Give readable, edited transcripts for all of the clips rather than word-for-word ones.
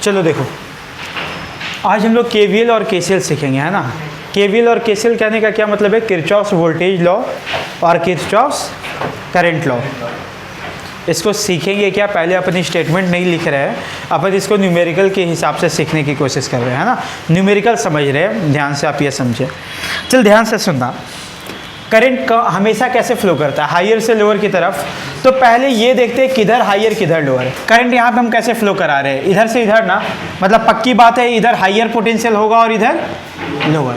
चलो देखो, आज हम लोग केवीएल और केसीएल सीखेंगे, है ना। केवीएल और केसीएल कहने का क्या मतलब है? किरचॉफ्स वोल्टेज लॉ और किरचॉफ्स करंट लॉ। इसको सीखेंगे क्या? पहले अपनी स्टेटमेंट नहीं लिख रहे हैं, अपन इसको न्यूमेरिकल के हिसाब से सीखने की कोशिश कर रहे हैं, है ना। न्यूमेरिकल समझ रहे हैं, ध्यान से आप ये समझे। चल ध्यान से सुनना, करंट का हमेशा कैसे फ्लो करता है? हायर से लोअर की तरफ। तो पहले ये देखते हैं किधर हायर किधर लोअर है। करंट यहाँ पे हम कैसे फ्लो करा रहे हैं? इधर से इधर ना, मतलब पक्की बात है इधर हायर पोटेंशियल होगा और इधर लोअर।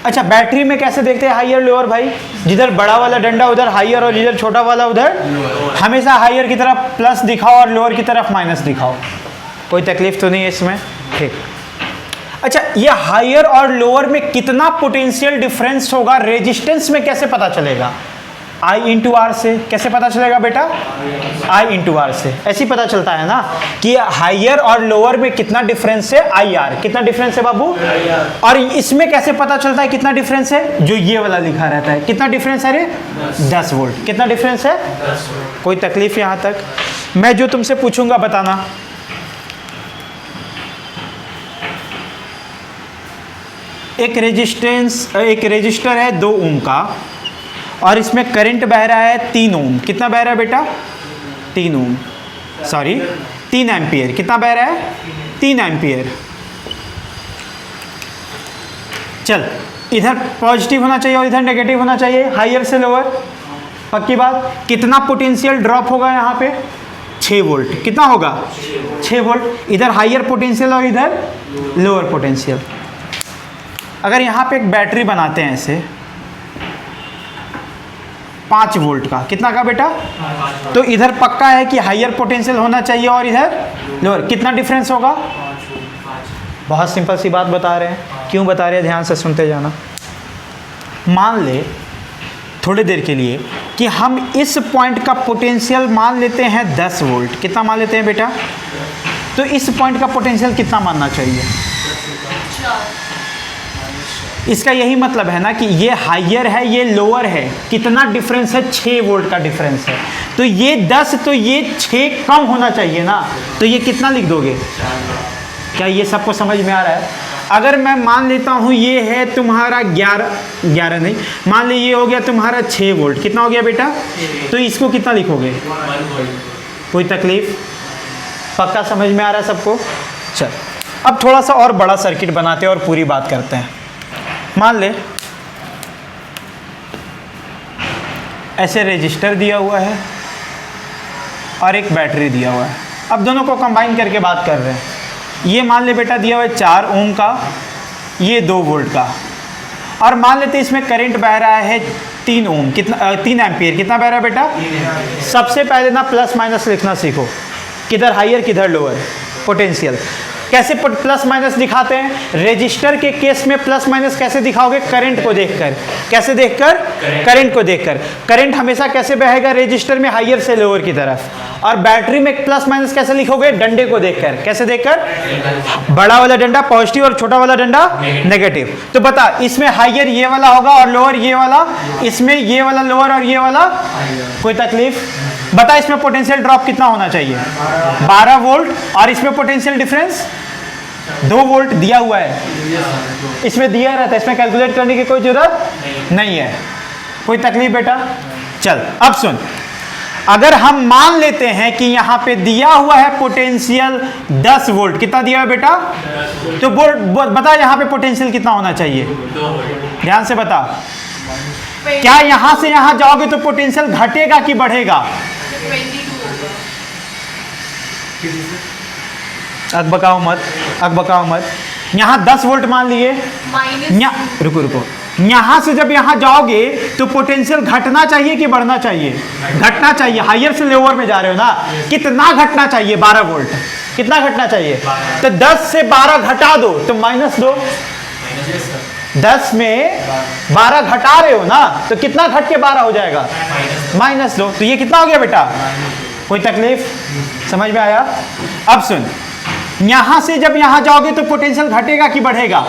अच्छा, बैटरी में कैसे देखते हैं हायर लोअर भाई? जिधर बड़ा वाला डंडा उधर हायर और जिधर छोटा वाला उधर हमेशा हायर की तरफ प्लस दिखाओ और लोअर की तरफ माइनस दिखाओ। कोई तकलीफ तो नहीं है इसमें? ठीक। अच्छा, ये हायर और लोअर में कितना पोटेंशियल डिफरेंस होगा रेजिस्टेंस में कैसे पता चलेगा? I इंटू आर से। कैसे पता चलेगा बेटा? I इंटू आर से। ऐसे ही पता चलता है ना कि हायर और लोअर में कितना डिफरेंस है? I R. कितना डिफरेंस है बाबू? और इसमें कैसे पता चलता है कितना डिफरेंस है? जो ये वाला लिखा रहता है। कितना डिफरेंस है रे? 10 वोल्ट। कितना डिफरेंस है? 10 वोल्ट। कोई तकलीफ यहाँ तक? मैं जो तुमसे पूछूंगा बताना। एक रेजिस्टर है 2 ओम का और इसमें करंट बह रहा है 3 ओम। कितना बह रहा है बेटा? 3 ओम, सॉरी 3 एम्पियर। कितना बह रहा है? 3 एम्पियर। चल, इधर पॉजिटिव होना चाहिए और इधर नेगेटिव होना चाहिए, हायर से लोअर। पक्की बात। कितना पोटेंशियल ड्रॉप होगा यहाँ पे? 6 वोल्ट। कितना होगा? 6 वोल्ट। इधर हायर पोटेंशियल और इधर लोअर पोटेंशियल। अगर यहाँ पे एक बैटरी बनाते हैं ऐसे 5 वोल्ट का, कितना का बेटा? तो इधर पक्का है कि हायर पोटेंशियल होना चाहिए और इधर लोअर। कितना डिफरेंस होगा? बहुत सिंपल सी बात बता रहे हैं। क्यों बता रहे हैं? ध्यान से सुनते जाना। मान ले थोड़ी देर के लिए कि हम इस पॉइंट का पोटेंशियल मान लेते हैं 10 वोल्ट। कितना मान लेते हैं बेटा? तो इस पॉइंट का पोटेंशियल कितना मानना चाहिए? इसका यही मतलब है ना कि ये हायर है ये लोअर है। कितना डिफरेंस है? 6 वोल्ट का डिफरेंस है। तो ये 10 तो ये 6 कम होना चाहिए ना। तो ये कितना लिख दोगे? क्या ये सबको समझ में आ रहा है? अगर मैं मान लेता हूँ ये है तुम्हारा 11 नहीं, मान ली ये हो गया तुम्हारा 6 वोल्ट। कितना हो गया बेटा? तो इसको कितना लिखोगे? 1 वोल्ट। कोई तकलीफ? पक्का समझ में आ रहा है सबको? चल, अब थोड़ा सा और बड़ा सर्किट बनाते हैं और पूरी बात करते हैं। मान ले ऐसे रेजिस्टर दिया हुआ है और एक बैटरी दिया हुआ है। अब दोनों को कंबाइन करके बात कर रहे हैं। ये मान ले बेटा दिया हुआ है 4 ओम का, ये 2 वोल्ट का, और मान लेते इसमें करंट बह रहा है 3 ओम। कितना? 3 एम्पियर। कितना बह रहा है बेटा? सबसे पहले ना प्लस माइनस लिखना सीखो, किधर हायर किधर लोअर पोटेंशियल। कैसे प्लस माइनस दिखाते हैं? रेजिस्टर के केस में प्लस माइनस कैसे दिखाओगे? करंट को देखकर। कैसे देखकर? करंट को देखकर। करंट हमेशा कैसे बहेगा रेजिस्टर में? हायर से लोअर की तरफ। और बैटरी में प्लस माइनस कैसे लिखोगे? डंडे को देखकर। कैसे देखकर? बड़ा वाला डंडा पॉजिटिव और छोटा वाला डंडा नेगेटिव। तो बता, इसमें हायर ये वाला होगा और लोअर ये वाला, इसमें ये वाला लोअर और ये वाला। कोई तकलीफ? बता, इसमें पोटेंशियल ड्रॉप कितना होना चाहिए? 12 वोल्ट। और इसमें पोटेंशियल डिफरेंस 2 वोल्ट दिया हुआ है। इसमें दिया रहता है, इसमें कैलकुलेट करने की कोई जरूरत नहीं है। कोई तकलीफ बेटा? चल, अब सुन, अगर हम मान लेते हैं कि यहाँ पे दिया हुआ है पोटेंशियल 10 वोल्ट। कितना दिया है बेटा? तो बता यहाँ पे पोटेंशियल कितना होना चाहिए? ध्यान से बता। क्या यहाँ से यहाँ जाओगे तो पोटेंशियल घटेगा कि बढ़ेगा? अकबकाओ मत। यहाँ 10 वोल्ट मान लिए। रुको। यहाँ से जब यहाँ जाओगे तो पोटेंशियल घटना चाहिए कि बढ़ना चाहिए? घटना चाहिए। हायर से लोअर में जा रहे हो ना। कितना घटना चाहिए? 12 वोल्ट। कितना घटना चाहिए? तो 10 से 12 घटा दो तो -2। 10 में 12 घटा रहे हो ना, तो कितना घट के 12 हो जाएगा? -2। तो ये कितना हो गया बेटा? कोई तकलीफ? समझ में आया? अब सुन, यहां से जब यहां जाओगे तो पोटेंशियल घटेगा कि बढ़ेगा?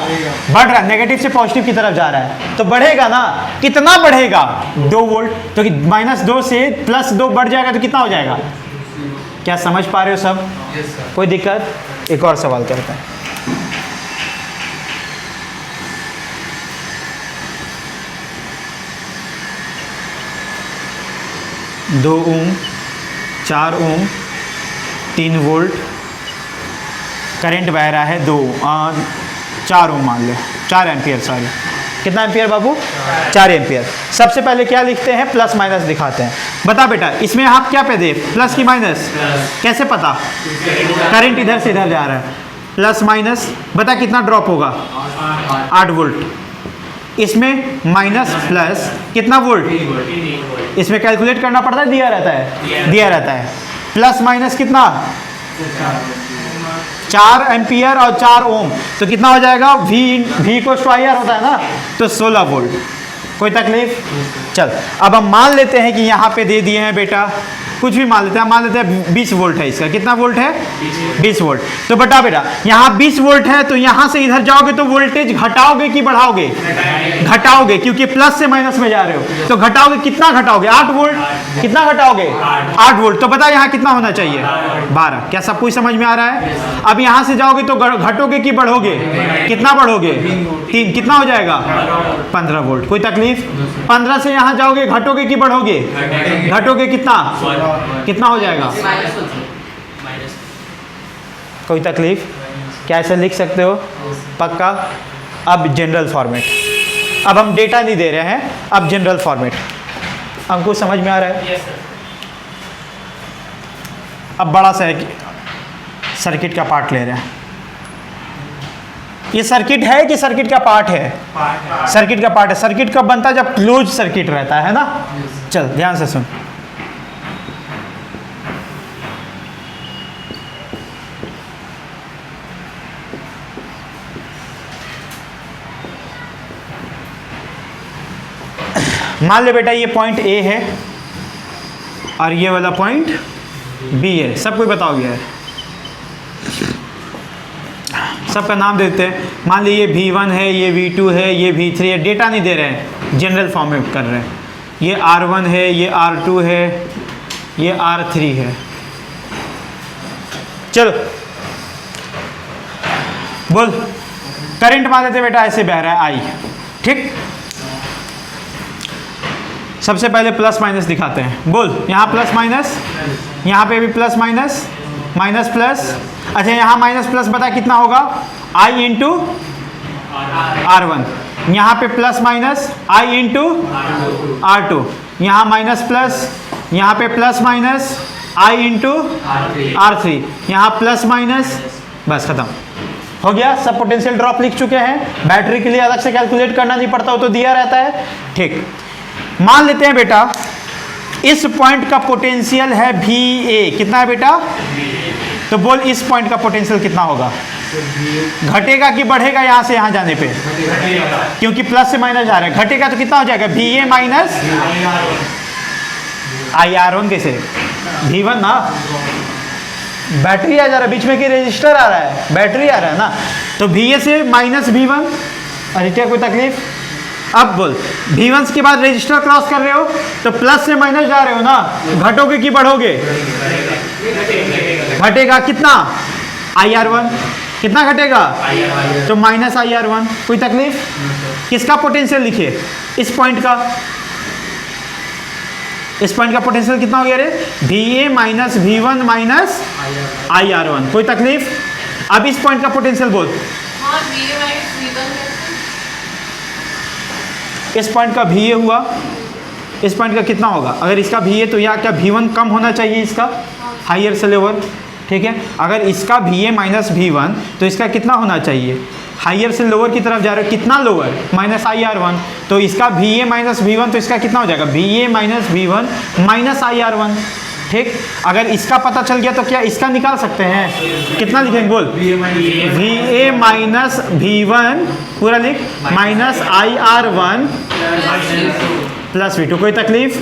बढ़ रहा है। नेगेटिव से पॉजिटिव की तरफ जा रहा है तो बढ़ेगा ना। कितना बढ़ेगा? 2 वोल्ट। तो -2 से +2 बढ़ जाएगा तो कितना हो जाएगा? क्या समझ पा रहे हो सब? कोई दिक्कत? एक और सवाल करते हैं। 2 ओम, 4 ओम, 3 वोल्ट करंट बह रहा है 4 ओम मान लो, 4 एम्पियर, सॉरी कितना एम्पियर बाबू? 4 एम्पियर। सबसे पहले क्या लिखते हैं? प्लस माइनस दिखाते हैं। बता बेटा इसमें आप क्या पे दे, प्लस की माइनस? कैसे पता? करंट इधर से इधर जा रहा है, प्लस माइनस बता कितना ड्रॉप होगा? 8 वोल्ट। इसमें माइनस प्लस कितना वोल्ट? इसमें कैलकुलेट करना पड़ता है, दिया रहता है? दिया रहता है। प्लस माइनस कितना? 4 एम्पियर और 4 ओम, तो कितना हो जाएगा? V को IR होता है ना, तो 16 वोल्ट। कोई तकलीफ? चल अब हम मान लेते हैं कि यहाँ पे दे दिए हैं बेटा, कुछ भी मान लेते हैं, मान लेते हैं 20 वोल्ट है इसका। कितना वोल्ट है? 20 वोल्ट। तो बता बेटा यहाँ 20 वोल्ट है, तो यहाँ से इधर जाओगे तो वोल्टेज घटाओगे कि बढ़ाओगे? घटाओगे, क्योंकि प्लस से माइनस में जा रहे हो, तो घटाओगे। कितना घटाओगे? 8 वोल्ट। कितना घटाओगे? 8 वोल्ट। तो बता यहाँ कितना होना चाहिए? 12। क्या सब कुछ समझ में आ रहा है? अब यहाँ से जाओगे तो घटोगे कि बढ़ोगे? कितना बढ़ोगे? 3। कितना हो जाएगा? 15 वोल्ट। कोई तकलीफ? 15 से यहाँ जाओगे घटोगे कि बढ़ोगे? घटोगे। कितना हो जाएगा? कोई तकलीफ? क्या ऐसे लिख सकते हो? पक्का? अब जनरल फॉर्मेट, अब हम डेटा नहीं दे रहे हैं, अब जनरल फॉर्मेट। हमको समझ में आ रहा है? अब बड़ा सा सर्किट का पार्ट ले रहे हैं। ये सर्किट है कि सर्किट का पार्ट है? सर्किट का पार्ट है। सर्किट कब बनता है? जब क्लोज सर्किट रहता है ना। चल ध्यान से सुन। मान ले बेटा ये पॉइंट ए है और ये वाला पॉइंट बी है। सब कोई बताओ यार, सबका नाम देते हैं। मान लीजिए ये V1 है, ये V2 है, ये V3 है। डेटा नहीं दे रहे हैं, जनरल फॉर्म में कर रहे हैं। ये R1 है, ये R2 है, ये R3 है। चलो बोल, करंट मान लेते बेटा ऐसे बह रहा है I, ठीक। सबसे पहले प्लस माइनस दिखाते हैं। बोल, यहाँ प्लस माइनस, यहाँ पे भी प्लस माइनस, माइनस प्लस। अच्छा यहाँ माइनस प्लस बता कितना होगा? I into R1। यहाँ पे plus minus I into R2। यहाँ माइनस प्लस, यहाँ पे plus minus I into R3। यहाँ प्लस माइनस, बस खत्म हो गया। सब पोटेंशियल ड्रॉप लिख चुके हैं। बैटरी के लिए अलग से कैलकुलेट करना नहीं पड़ता, वो तो दिया रहता है, ठीक। मान लेते हैं बेटा इस पॉइंट का पोटेंशियल है VA। कितना है बेटा? तो बोल इस पॉइंट का पोटेंशियल कितना होगा? घटेगा कि बढ़ेगा? यहाँ से यहाँ जाने पे, क्योंकि प्लस से माइनस जा रहा है। घटेगा तो कितना हो जाएगा? VA minus IR1। कैसे? V1 ना, बैटरी आ जा रहा है बीच में, कि रजिस्टर आ रहा है? बैटरी आ रहा है ना, तो VA से माइनस V1। अरे क्या कोई तकलीफ? अब बोल, V1 के बाद रजिस्टर क्रॉस कर रहे हो तो प्लस से माइनस जा रहे हो ना, घटोगे कि बढ़ोगे? घटेगा। कितना? IR1। कितना घटेगा? तो माइनस IR1। कोई तकलीफ? किसका पोटेंशियल लिखे? इस पॉइंट का। इस पॉइंट का पोटेंशियल कितना हो गया रे? VA minus V1 minus IR1। कोई तकलीफ? अब इस पॉइंट का पोटेंशियल बोल। इस पॉइंट का VA हुआ, इस पॉइंट का कितना होगा? अगर इसका VA तो यहाँ क्या V1 कम होना चाहिए इसका, हायर से लोअर, ठीक है। अगर इसका VA माइनस V1 तो इसका कितना होना चाहिए? हायर से लोअर की तरफ जा रहे हो। कितना लोअर? Minus IR1। तो इसका VA माइनस V1 तो इसका कितना हो जाएगा? VA minus V1 minus IR1, ठीक। अगर इसका पता चल गया तो क्या इसका निकाल सकते हैं? कितना लिखेंगे बोल? VA माइनस V1 पूरा लिख, माइनस IR1 प्लस V2। कोई तकलीफ?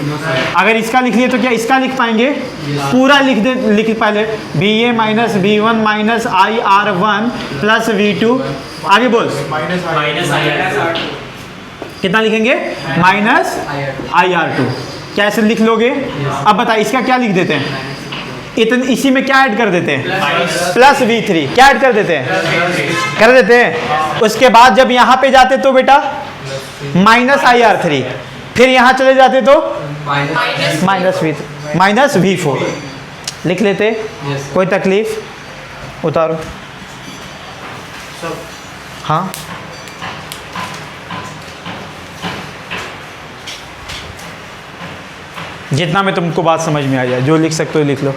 अगर इसका लिख लिए तो क्या इसका लिख पाएंगे? पूरा लिख दे, लिख पहले VA minus V1 minus IR1 plus V2। आगे बोल, कितना लिखेंगे? Minus IR2। क्या ऐसे लिख लोगे? अब बता इसका क्या लिख देते हैं? इतने इसी में क्या ऐड कर देते हैं, प्लस V3 क्या ऐड कर देते हैं, कर देते हैं। उसके बाद जब यहाँ पे जाते तो बेटा -IR3, फिर यहाँ चले जाते तो माइनस V4 लिख लेते। कोई तकलीफ, उतारो। हाँ जितना में तुमको बात समझ में आ जाए, जो लिख सकते हो लिख लो।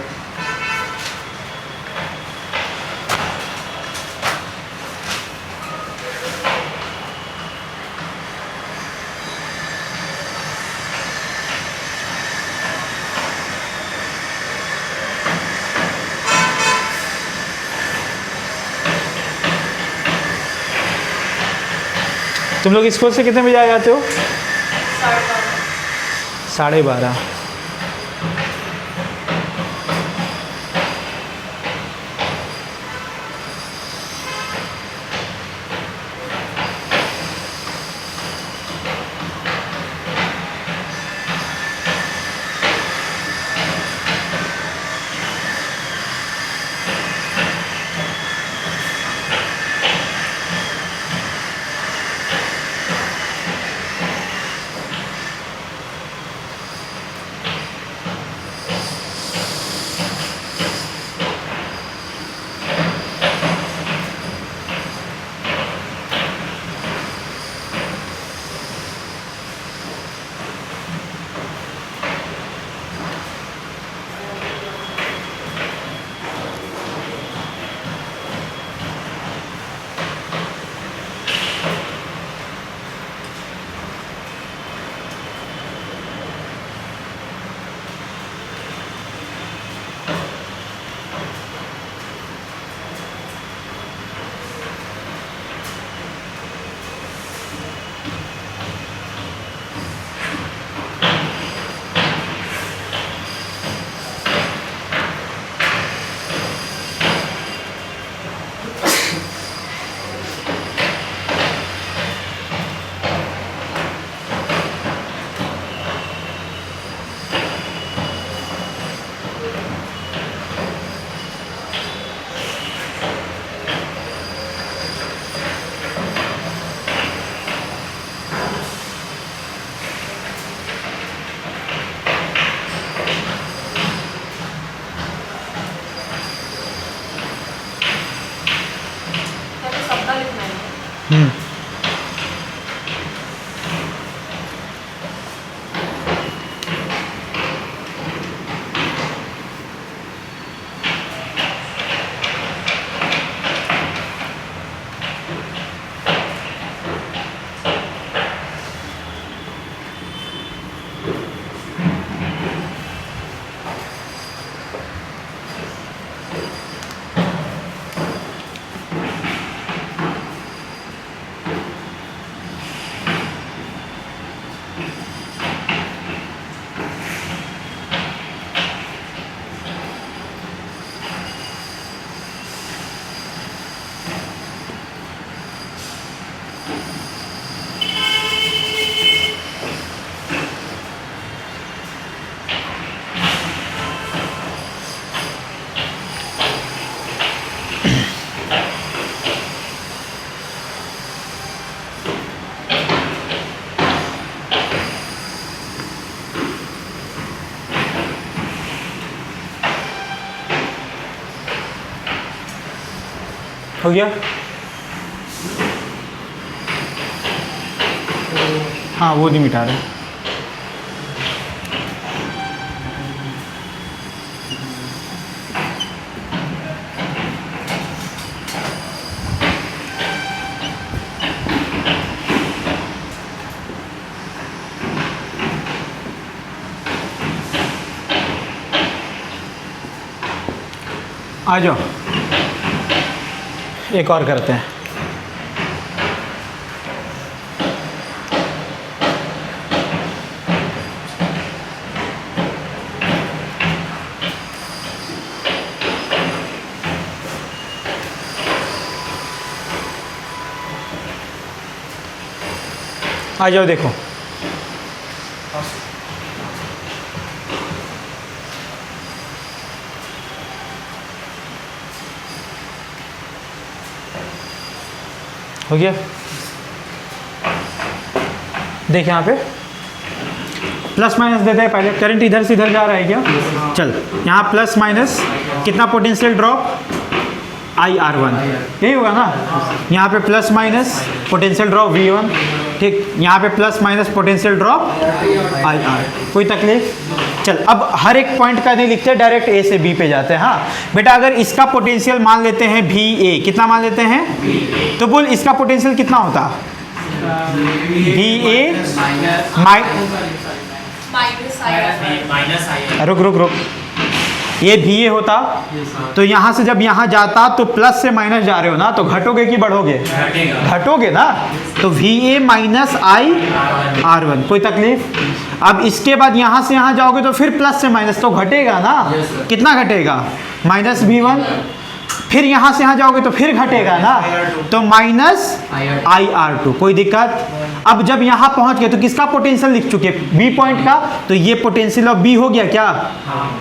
तुम लोग स्कूल से कितने बजे आ जाते हो? 12:30। हो गया? हाँ वो नहीं मिटा रहे। आ जाओ, एक और करते हैं। आ जाओ देखो, हो गया। देख यहाँ पे प्लस माइनस देते हैं पहले, करंट इधर से इधर जा रहा है क्या? चल यहाँ प्लस माइनस कितना पोटेंशियल ड्रॉप? IR1, यही होगा ना। यहाँ पे plus minus potential drop V1, ठीक। यहाँ पे plus minus potential drop IR, कोई तकलीफ? चल अब हर एक पॉइंट का नहीं लिखते, डायरेक्ट A से B पे जाते हैं। हाँ बेटा, अगर इसका पोटेंशियल मान लेते हैं VA, कितना मान लेते हैं? तो बोल इसका पोटेंशियल कितना होता? VA रुक, ये VA होता, तो यहाँ से जब यहाँ जाता तो प्लस से माइनस जा रहे हो ना, तो घटोगे कि बढ़ोगे? घटोगे ना। तो VA माइनस IR1, कोई तकलीफ? अब इसके बाद यहाँ से यहाँ जाओगे तो फिर प्लस से माइनस तो घटेगा ना। कितना घटेगा? Minus V1। फिर यहाँ से यहाँ जाओगे तो फिर घटेगा ना, तो माइनस IR2, कोई दिक्कत? अब जब यहाँ पहुँच गए तो किसका पोटेंशियल लिख चुके? B पॉइंट का, तो ये पोटेंशियल ऑफ B हो गया क्या?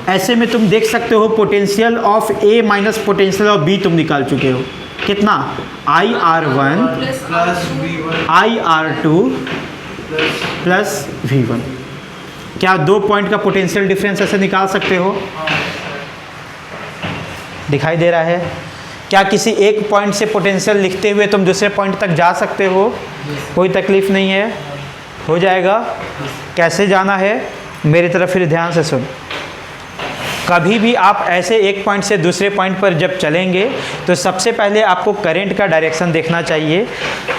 ऐसे में तुम देख सकते हो potential of A minus potential of B तुम निकाल चुके हो। कितना? IR1 IR2 plus V1। क्या दो पॉइंट का पोटेंशियल डिफरेंस ऐसे निकाल सकते हो? दिखाई दे रहा है? क्या किसी एक पॉइंट से पोटेंशियल लिखते हुए तुम दूसरे पॉइंट तक जा सकते हो? कोई तकलीफ नहीं है, हो जाएगा। कैसे जाना है मेरी तरफ फिर ध्यान से सुन। कभी भी आप ऐसे एक पॉइंट से दूसरे पॉइंट पर जब चलेंगे तो सबसे पहले आपको करंट का डायरेक्शन देखना चाहिए।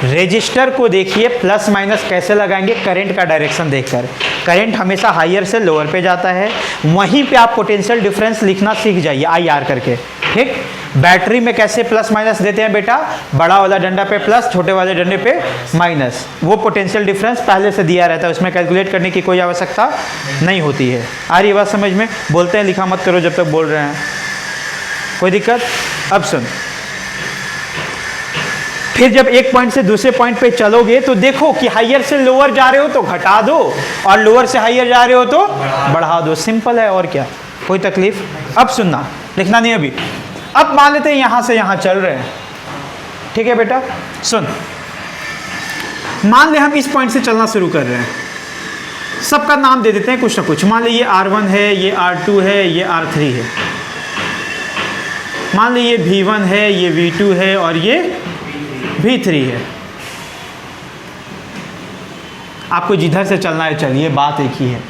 रेजिस्टर को देखिए, प्लस माइनस कैसे लगाएंगे? करंट का डायरेक्शन देखकर। करंट हमेशा हायर से लोअर पे जाता है, वहीं पे आप पोटेंशियल डिफरेंस लिखना सीख जाइए IR करके, ठीक। बैटरी में कैसे प्लस माइनस देते हैं बेटा? बड़ा वाला डंडा पे प्लस, छोटे वाले डंडे पे माइनस। वो पोटेंशियल डिफरेंस पहले से दिया रहता है, उसमें कैलकुलेट करने की कोई आवश्यकता नहीं होती है। आ रही बात समझ में? बोलते हैं लिखा मत करो जब तक बोल रहे हैं, कोई दिक्कत? अब सुन, फिर जब एक पॉइंट से दूसरे पॉइंट पे चलोगे तो देखो कि हायर से लोअर जा रहे हो तो घटा दो, और लोअर से हायर जा रहे हो तो बढ़ा दो। सिंपल है, और क्या, कोई तकलीफ? अब सुनना, लिखना नहीं अभी। अब मान लेते हैं यहाँ से यहाँ चल रहे हैं, ठीक है बेटा? सुन, मान ले हम इस पॉइंट से चलना शुरू कर रहे हैं, सबका नाम दे देते हैं कुछ ना कुछ। मान ली ये R1 है, ये R2 है, ये R3 है। मान ली ये V1 है, ये V2 है और ये V3 है। आपको जिधर से चलना है चलिए, बात एक ही है।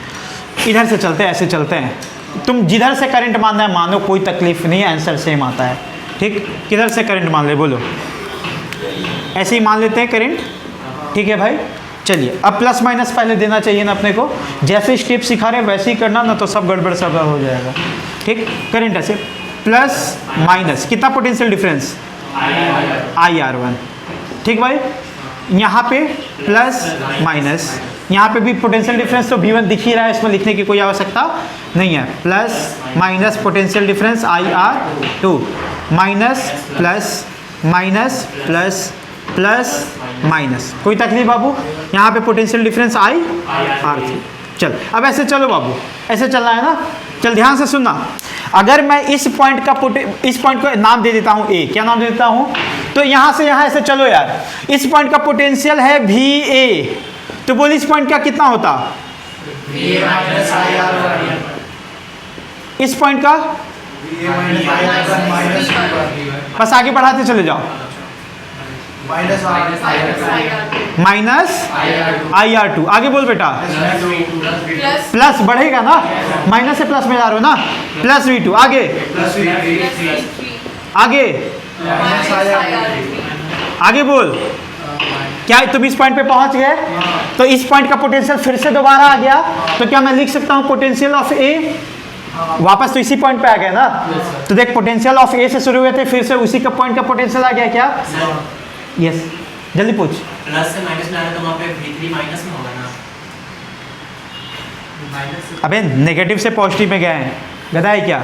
इधर से चलते हैं, ऐसे चलते हैं। तुम जिधर से करंट मानना है मानो, कोई तकलीफ नहीं है, आंसर सेम आता है, ठीक। किधर से करंट मान ले? बोलो। ऐसे ही मान लेते हैं करंट, ठीक है भाई। चलिए, अब प्लस माइनस पहले देना चाहिए ना अपने को। जैसे स्टेप सिखा रहे हैं वैसे ही करना ना, तो सब गड़बड़ सब हो जाएगा, ठीक। करंट ऐसे प्लस माइनस, कितना पोटेंशियल डिफरेंस? IR1, ठीक भाई। यहाँ पे प्लस माइनस, यहाँ पे भी पोटेंशियल डिफरेंस तो V1 दिख ही रहा है, इसमें लिखने की कोई आवश्यकता नहीं है। Plus minus potential difference IR2, minus plus minus plus plus minus, कोई तकलीफ बाबू? यहाँ पे पोटेंशियल डिफरेंस IR3। चल अब ऐसे चलो बाबू, ऐसे चलना है ना। चल ध्यान से सुनना, अगर मैं इस पॉइंट को नाम दे देता हूँ A, क्या नाम दे देता हूँ? तो यहाँ से यहाँ ऐसे चलो यार, इस पॉइंट का पोटेंशियल है VA, तो बोल इस पॉइंट का कितना होता? इस पॉइंट का बस आगे बढ़ाते चले जाओ, माइनस IR2। आगे बोल बेटा, प्लस बढ़ेगा ना, माइनस से प्लस में जा रहे हो ना, प्लस V2। आगे आगे आगे बोल। क्या तुम इस पॉइंट पे पहुंच गए? तो इस पॉइंट का पोटेंशियल फिर से दोबारा आ गया, तो क्या मैं लिख सकता हूं पोटेंशियल ऑफ A? वापस तो इसी पॉइंट पे आ गया ना। तो देख, पोटेंशियल ऑफ A से शुरू हुए थे, फिर से उसी का पॉइंट का पोटेंशियल आ गया क्या? यस, जल्दी पूछ। प्लस से माइनस में आ रहा तो वहां पे V3 माइनस में होगा ना? अबे नेगेटिव से पॉजिटिव में गए हैं, गधा है क्या?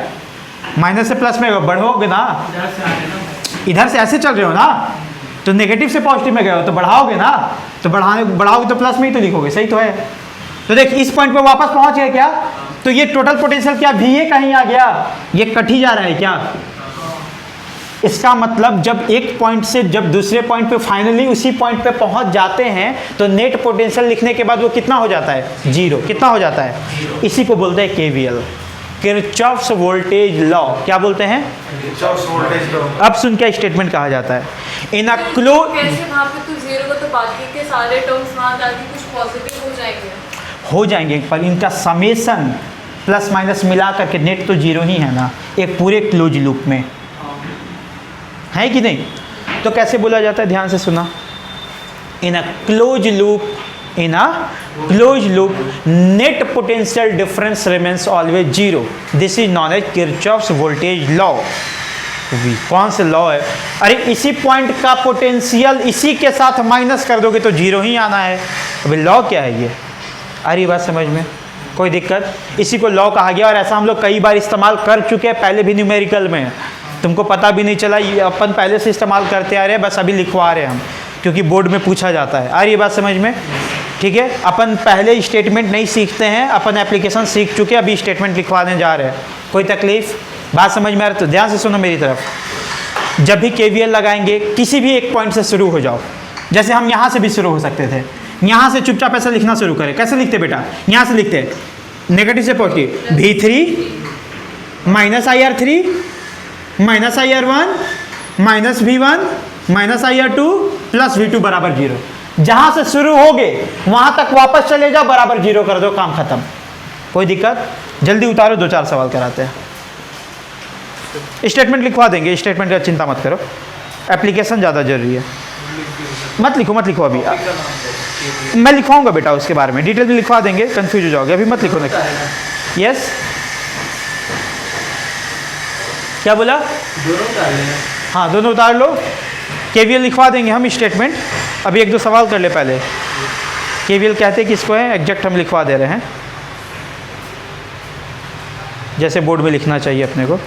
माइनस से प्लस में बढ़ोगे ना, इधर से ऐसे चल रहे हो ना, तो नेगेटिव से पॉजिटिव में गए हो तो बढ़ाओगे ना, तो बढ़ाओगे तो प्लस में ही तो लिखोगे, सही तो है। तो देख, इस पॉइंट पे वापस पहुंच गए क्या? तो ये टोटल पोटेंशियल क्या VA कहीं आ गया? ये कट ही जा रहा है क्या? इसका मतलब जब एक पॉइंट से जब दूसरे पॉइंट पे फाइनली उसी पॉइंट पे पहुंच जाते हैं तो नेट पोटेंशियल लिखने के बाद वो कितना हो जाता है, जीरो। कितना हो जाता है, इसी को बोलते हैं केवीएल, किरचॉफ्स वोल्टेज लॉ। क्या बोलते हैं, किरचॉफ्स वोल्टेज लॉ। अब सुन क्या स्टेटमेंट कहा जाता है, इन अ क्लो कैसे वहाँ पे तो जीरो का तो बाकी के सारे टर्म्स वहाँ जाके कुछ पॉजिटिव हो जाएंगे, पर इनका समेसन प्लस माइनस मिला करके नेट तो जीरो ही है ना एक पूरे क्लोज लूप में, है कि नहीं। तो कैसे बोला जाता है, ध्यान से सुना, in a close loop, in a close loop net potential difference remains always zero, this is known as Kirchhoff's voltage law. कौन से लॉ है, अरे इसी पॉइंट का पोटेंशियल इसी के साथ माइनस कर दोगे तो जीरो ही आना है। अभी लॉ क्या है ये, अरे बात समझ में, कोई दिक्कत, इसी को लॉ कहा गया और ऐसा हम लोग कई बार इस्तेमाल कर चुके हैं पहले भी न्यूमेरिकल में, तुमको पता भी नहीं चला, ये अपन पहले से इस्तेमाल करते आ रहे हैं, बस अभी लिखवा रहे हैं हम क्योंकि बोर्ड में पूछा जाता है। आ रही ये बात समझ में, ठीक है। अपन पहले स्टेटमेंट नहीं सीखते हैं, अपन एप्लीकेशन सीख चुके, अभी स्टेटमेंट लिखवाने जा रहे हैं, कोई तकलीफ, बात समझ में आ रही तो ध्यान से सुनो मेरी तरफ। जब भी केवीएल लगाएंगे किसी भी एक पॉइंट से शुरू हो जाओ, जैसे हम यहाँ से भी शुरू हो सकते थे, यहाँ से चुपचाप ऐसा लिखना शुरू करें। कैसे लिखते बेटा, यहाँ से लिखते नेगेटिव से positive, V3 minus IR3 minus IR1 minus V1 minus IR2 plus V2 बराबर जीरो। जहाँ से शुरू होगे वहाँ तक वापस चले जाओ, बराबर जीरो कर दो, काम खत्म। कोई दिक्कत, जल्दी उतारो, 2-4 सवाल कराते हैं। स्टेटमेंट लिखवा देंगे, स्टेटमेंट का चिंता मत करो, एप्लीकेशन ज़्यादा जरूरी है। मत लिखो अभी, मैं लिखवाऊंगा बेटा उसके बारे में डिटेल में लिखवा देंगे, कंफ्यूज हो जाओगे, अभी मत लिखो ना। यस, क्या बोला, दोनों उतार लेना। हाँ दोनों उतार लो, केवीएल लिखवा देंगे हम स्टेटमेंट। अभी 1-2 सवाल कर ले पहले, केवीएल कहते हैं किसको है, एग्जैक्ट हम लिखवा दे रहे हैं जैसे बोर्ड में लिखना चाहिए अपने को।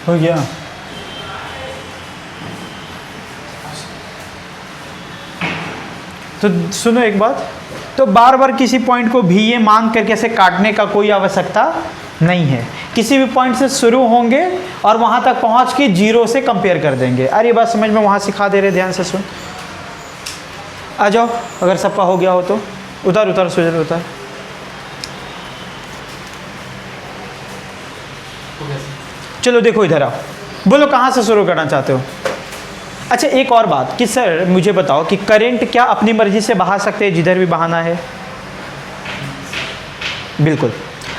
हो गया, तो सुनो एक बात, तो बार बार किसी पॉइंट को भी ये मान करके ऐसे काटने का कोई आवश्यकता नहीं है। किसी भी पॉइंट से शुरू होंगे और वहाँ तक पहुँच के जीरो से कंपेयर कर देंगे। अरे बात समझ में, वहाँ सिखा दे रहे, ध्यान से सुन। आ जाओ, अगर सबका हो गया हो तो उतार सुजल उतार। चलो देखो इधर आओ, बोलो कहाँ से शुरू करना चाहते हो। अच्छा एक और बात कि सर मुझे बताओ कि करंट क्या अपनी मर्जी से बहा सकते हैं जिधर भी बहाना है? बिल्कुल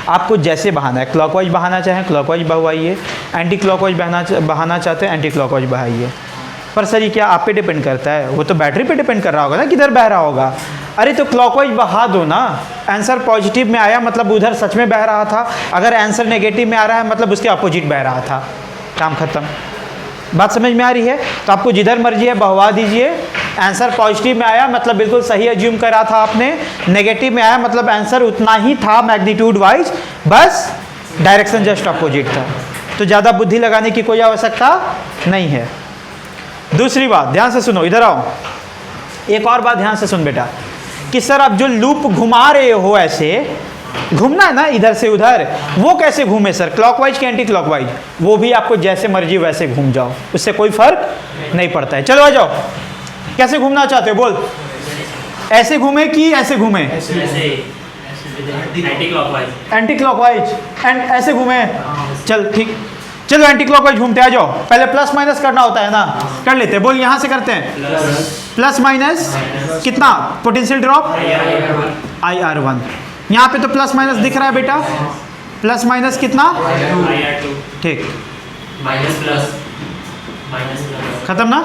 आपको जैसे बहाना है, क्लॉकवाइज बहाना चाहें क्लॉकवाइज बहाइए, एंटी क्लॉकवाइज बहाना चाहते हैं एंटी क्लॉकवाइज बहाइए। पर सर ये क्या आप पे डिपेंड करता है, वो तो बैटरी पे डिपेंड कर रहा होगा ना किधर बह रहा होगा। अरे तो क्लॉकवाइज बहा दो ना, आंसर पॉजिटिव में आया मतलब उधर सच में बह रहा था, अगर आंसर नेगेटिव में आ रहा है मतलब उसके अपोजिट बह रहा था, काम खत्म। बात समझ में आ रही है? तो आपको जिधर मर्जी है बहवा दीजिए, आंसर पॉजिटिव में आया मतलब बिल्कुल सही एज्यूम करा था आपने, नेगेटिव में आया मतलब आंसर उतना ही था मैग्नीट्यूड वाइज, बस डायरेक्शन जस्ट अपोजिट था। तो ज़्यादा बुद्धि लगाने की कोई आवश्यकता नहीं है। दूसरी बात ध्यान से सुनो, इधर आओ, एक और बात ध्यान से सुन बेटा, कि सर आप जो लूप घुमा रहे हो ऐसे घूमना है ना इधर से उधर, वो कैसे घूमे सर, क्लॉकवाइज के एंटी क्लॉकवाइज? वो भी आपको जैसे मर्जी वैसे घूम जाओ, उससे कोई फर्क नहीं पड़ता है। चलो आ जाओ, कैसे घूमना चाहते हो बोल, ऐसे घूमे कि ऐसे घूमे? एंटी क्लॉकवाइज एंड ऐसे घूमे, चल ठीक, चलो एंटी क्लॉकवाइज घूमते आ जाओ। पहले प्लस माइनस करना होता है ना, कर लेते हैं, बोल यहाँ से करते हैं प्लस माइनस कितना, पोटेंशियल ड्रॉप IR1, यहाँ पे तो प्लस माइनस दिख रहा है बेटा, प्लस माइनस कितना, ठीक, खत्म ना।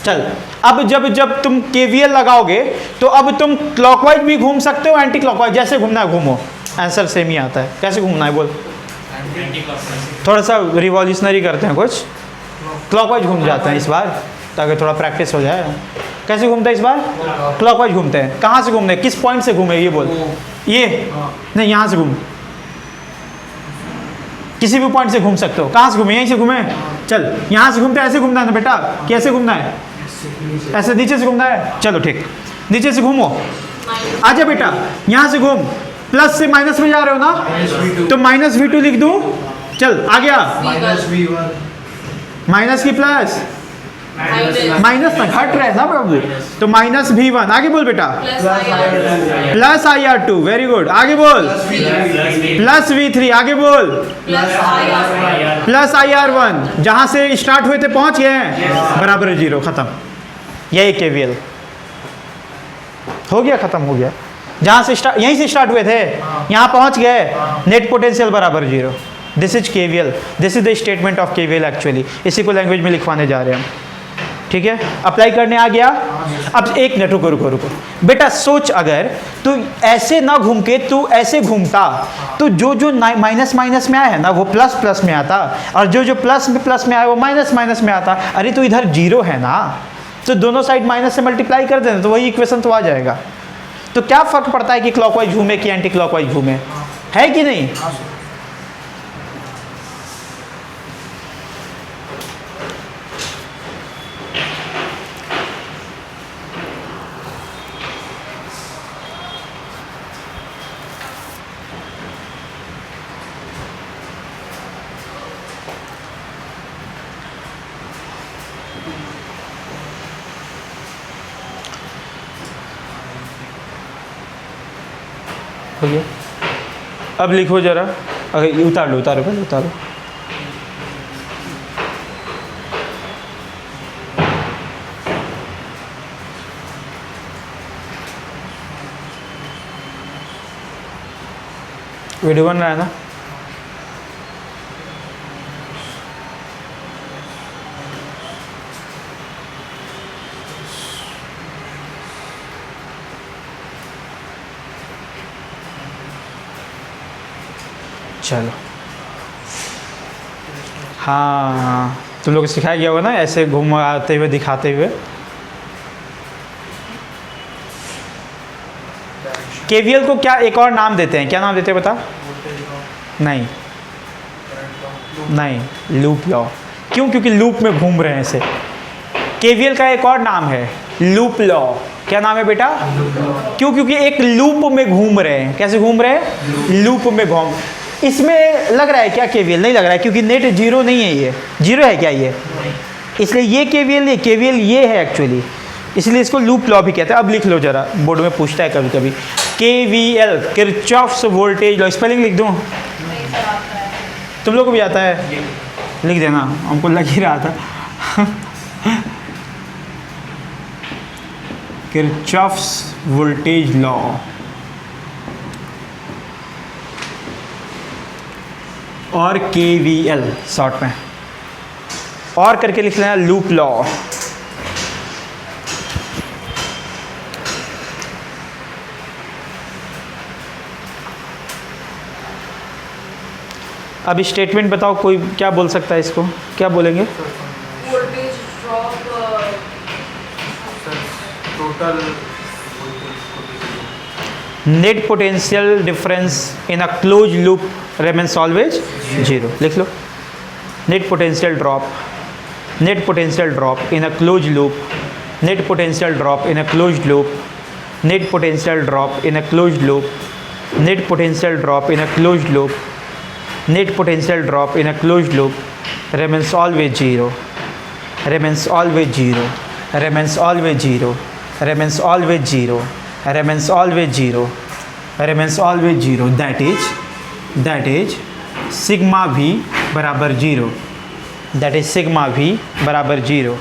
चल अब जब तुम KVL लगाओगे तो अब तुम क्लॉकवाइज भी घूम सकते हो, एंटी क्लॉकवाइज, जैसे घूमना है घूमो, आंसर सेम ही आता है। कैसे घूमना है बोल, थोड़ा सा रिवॉल्यूशनरी करते हैं कुछ, क्लॉकवाइज घूम जाते हैं इस बार ताकि थोड़ा प्रैक्टिस हो जाए। कैसे घूमते हैं इस बार, क्लॉकवाइज घूमते हैं। कहाँ से घूमते हैं, किस पॉइंट से घूमे ये बोल, ये नहीं, यहाँ से घूम, किसी भी पॉइंट से घूम सकते हो। कहाँ से घूमे, यहीं से घूमे, चल यहाँ से घूमते, ऐसे घूमना है ना बेटा, कैसे घूमना है, ऐसे नीचे से घूमना है, चलो ठीक, नीचे से घूमो, आजा बेटा यहाँ से घूम, प्लस से माइनस में जा रहे हो ना, तो माइनस V2 लिख दूं, चल आ गया, माइनस की प्लस, माइनस ना घट रहा है ना प्रभु, तो माइनस V1, आगे बोल बेटा, प्लस IR2, वेरी गुड, आगे बोल, प्लस V3, आगे बोल, प्लस IR1, जहां से स्टार्ट हुए थे पहुंच गए हैं, बराबर 0, खत्म। यही KVL हो गया, खत्म हो गया, जहां से स्टार्ट, यहीं से स्टार्ट हुए थे, यहां पहुंच गए, नेट पोटेंशियल बराबर 0। This is KVL, this is the statement of KVL actually, इसी को लैंग्वेज में लिखवाने जा रहे हैं हम, ठीक है। अप्लाई करने आ गया। अब एक मिनट रुको रुको रुको बेटा, सोच अगर तू ऐसे ना घूम के तू ऐसे घूमता तो जो जो माइनस माइनस में आया है ना वो प्लस प्लस में आता, और जो जो प्लस में आया वो माइनस माइनस में आता। अरे तो इधर 0 है ना, तो दोनों साइड माइनस से मल्टीप्लाई कर देना तो वही इक्वेशन तो आ जाएगा। तो क्या फर्क पड़ता है कि क्लॉकवाइज घूमे कि एंटी क्लॉकवाइज घूमे, है कि नहीं? हो गया। अब लिखो जरा, अगर उतार लो पहले उतारो। वीडियो बन रहा है ना? चलो हाँ, तुम लोग को सिखाया गया होगा ना ऐसे घुमाते हुए दिखाते हुए। KVL को क्या एक और नाम देते हैं, क्या नाम देते हैं बता? नहीं नहीं, लूप लॉ। क्यों? क्योंकि लूप में घूम रहे हैं ऐसे। KVL का एक और नाम है लूप लॉ। क्या नाम है बेटा? क्यों? क्योंकि एक लूप में घूम रहे हैं। कैसे घूम रहे हैं? लूप में घूम। इसमें लग रहा है क्या KVL? नहीं लग रहा है क्योंकि नेट 0 नहीं है, ये 0 है क्या ये? इसलिए ये KVL नहीं, KVL ये है एक्चुअली, इसलिए इसको लूप लॉ भी कहते हैं। अब लिख लो जरा, बोर्ड में पूछता है कभी कभी। KVL Kirchhoff's voltage law, spelling लिख दूँ? तुम लोग को भी आता है? लिख देना, हमको लग ही रहा था। Kirchhoff's voltage law. और KVL शॉर्ट में, और करके लिख लेना लूप लॉ। अब स्टेटमेंट बताओ, कोई क्या बोल सकता है इसको, क्या बोलेंगे? Voltage drop total net potential difference in a close loop remains always zero. लिख लो, net potential drop, net potential drop in a close loop, net potential drop in a close loop, net potential drop in a close loop, net potential drop in a close loop, net potential drop in a closed loop remains always zero, remains always zero, remains always zero, remains always zero, remains always zero, remains always zero, that is sigma v बराबर zero, that is sigma v बराबर zero.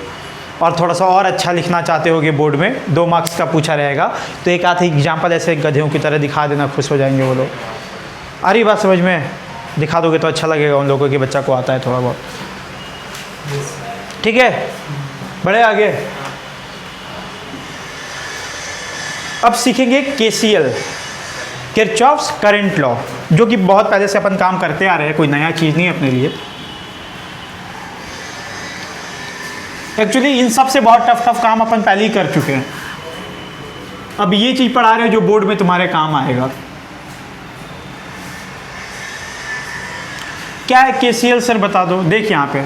और थोड़ा सा और अच्छा लिखना चाहते होगे बोर्ड में, 2 मार्क्स का पूछा रहेगा, तो एक आध एग्जाम्पल ऐसे गधेयों की तरह दिखा देना, खुश हो जाएंगे वो लोग। आ रही बात समझ में? दिखा दोगे तो अच्छा लगेगा उन लोगों के बच्चा को आता है थोड़ा बहुत। ठीक है, बढ़े आगे। अब सीखेंगे KCL, किरचॉफ्स करंट लॉ, जो कि बहुत पहले से अपन काम करते आ रहे हैं, कोई नया चीज़ नहीं अपने लिए। एक्चुअली इन सब से बहुत टफ काम अपन पहले ही कर चुके हैं। अब ये चीज़ पढ़ा रहे हैं जो बोर्ड में तुम्हारे काम आएगा। क्या है KCL सर बता दो। देख यहाँ पे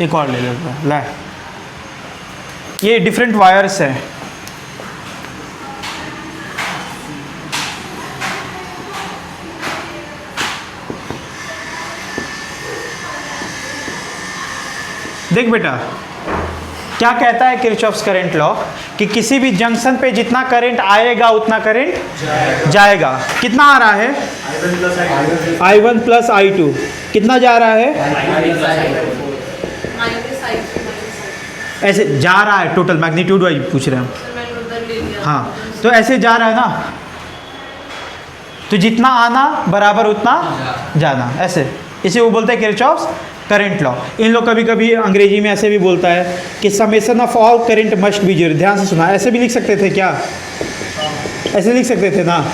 एक और ले लेते हैं, ला ये डिफरेंट वायर्स है, देख बेटा क्या कहता है किरचॉफ्स करंट लॉ कि किसी भी जंक्शन पे जितना करंट आएगा उतना करंट जाएगा। कितना आ रहा है? I1 प्लस I2 कितना जा रहा है? ऐसे जा रहा है, टोटल मैग्नीट्यूड वाइज पूछ रहे हैं। हाँ, तो ऐसे जा रहा है ना, तो जितना आना बराबर उतना जाना, ऐसे इसे वो बोलते हैं किरचॉफ्स करंट लॉ। इन लोग कभी कभी अंग्रेजी में ऐसे भी बोलता है कि summation of all current must be zero. ध्यान से सुना, ऐसे भी लिख सकते थे क्या? ऐसे लिख सकते थे ना,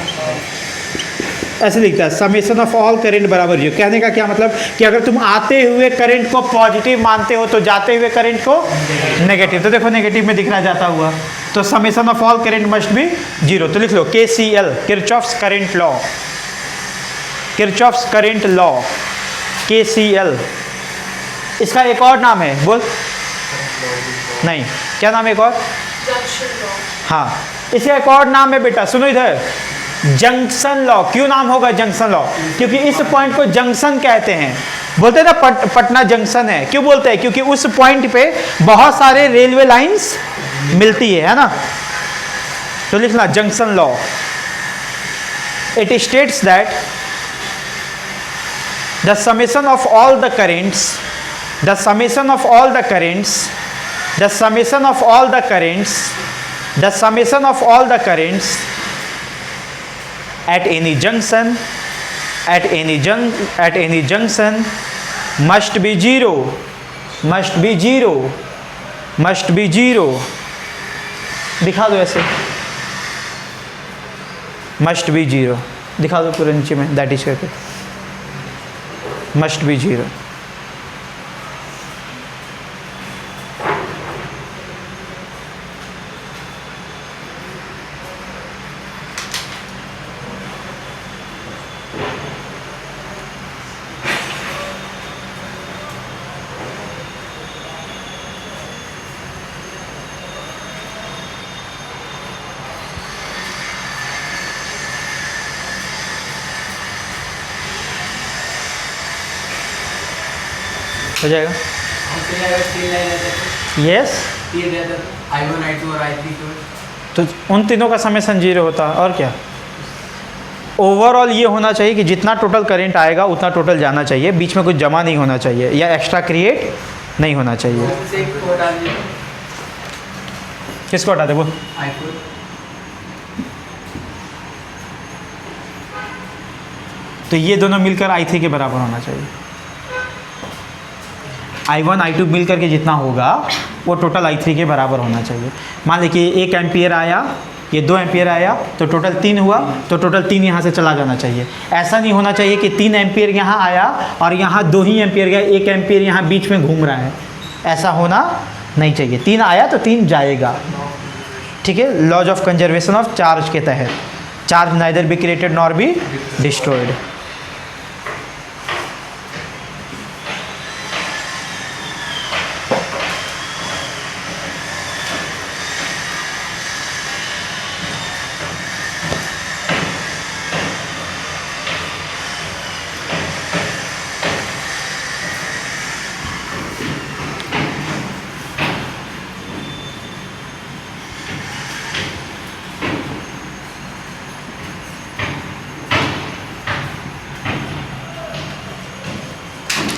ऐसे लिखता है समेशन ऑफ ऑल करंट बराबर जीरो। कहने का क्या मतलब कि अगर तुम आते हुए करंट को पॉजिटिव मानते हो तो जाते हुए करंट को नेगेटिव। तो देखो नेगेटिव में दिख रहा जाता हुआ, तो summation of all current must be zero. तो लिख लो KCL, Kirchhoff's current law, Kirchhoff's current law KCL। इसका एक और नाम है, बोल नहीं, क्या नाम है एक और? Junction law. हाँ, इसका एक और नाम है बेटा, सुनो इधर, जंक्शन लॉ। क्यों नाम होगा जंक्शन लॉ? क्योंकि इस पॉइंट को जंक्शन कहते हैं। बोलते हैं ना पटना जंक्शन है, क्यों बोलते हैं? क्योंकि उस पॉइंट पे बहुत सारे रेलवे लाइंस मिलती है ना। तो लिखना junction law. It states that the summation of all the currents, the summation of all the currents, the summation of all the currents, the summation of all the currents at any junction, at any junction must be zero, must be zero, must be zero। दिखा दो ऐसे, must be zero दिखा दो पूरे नीचे में, that is करके must be zero। हो जाएगा? यस, I1 I2 और I3 तो उन तीनों का समेशन जीरो होता है। और क्या ओवरऑल ये होना चाहिए कि जितना टोटल करंट आएगा उतना टोटल जाना चाहिए, बीच में कुछ जमा नहीं होना चाहिए या एक्स्ट्रा क्रिएट नहीं होना चाहिए। किसको हटा दे बोल? तो ये दोनों मिलकर I3 के बराबर होना चाहिए। I1 I2 मिल करके जितना होगा वो टोटल I3 के बराबर होना चाहिए। मान लीजिए कि 1 एम्पियर आया, ये 2 एम्पियर आया, तो टोटल 3 हुआ, तो टोटल 3 यहाँ से चला जाना चाहिए। ऐसा नहीं होना चाहिए कि 3 एम्पियर यहाँ आया और यहाँ 2 ही एम्पियर गया, 1 एम्पियर यहाँ बीच में घूम रहा है, ऐसा होना नहीं चाहिए। 3 आया तो 3 जाएगा, ठीक है। Laws of conservation of charge के तहत, charge neither be created nor be destroyed.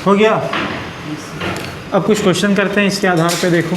हो गया। अब कुछ क्वेश्चन करते हैं इसके आधार पे। देखो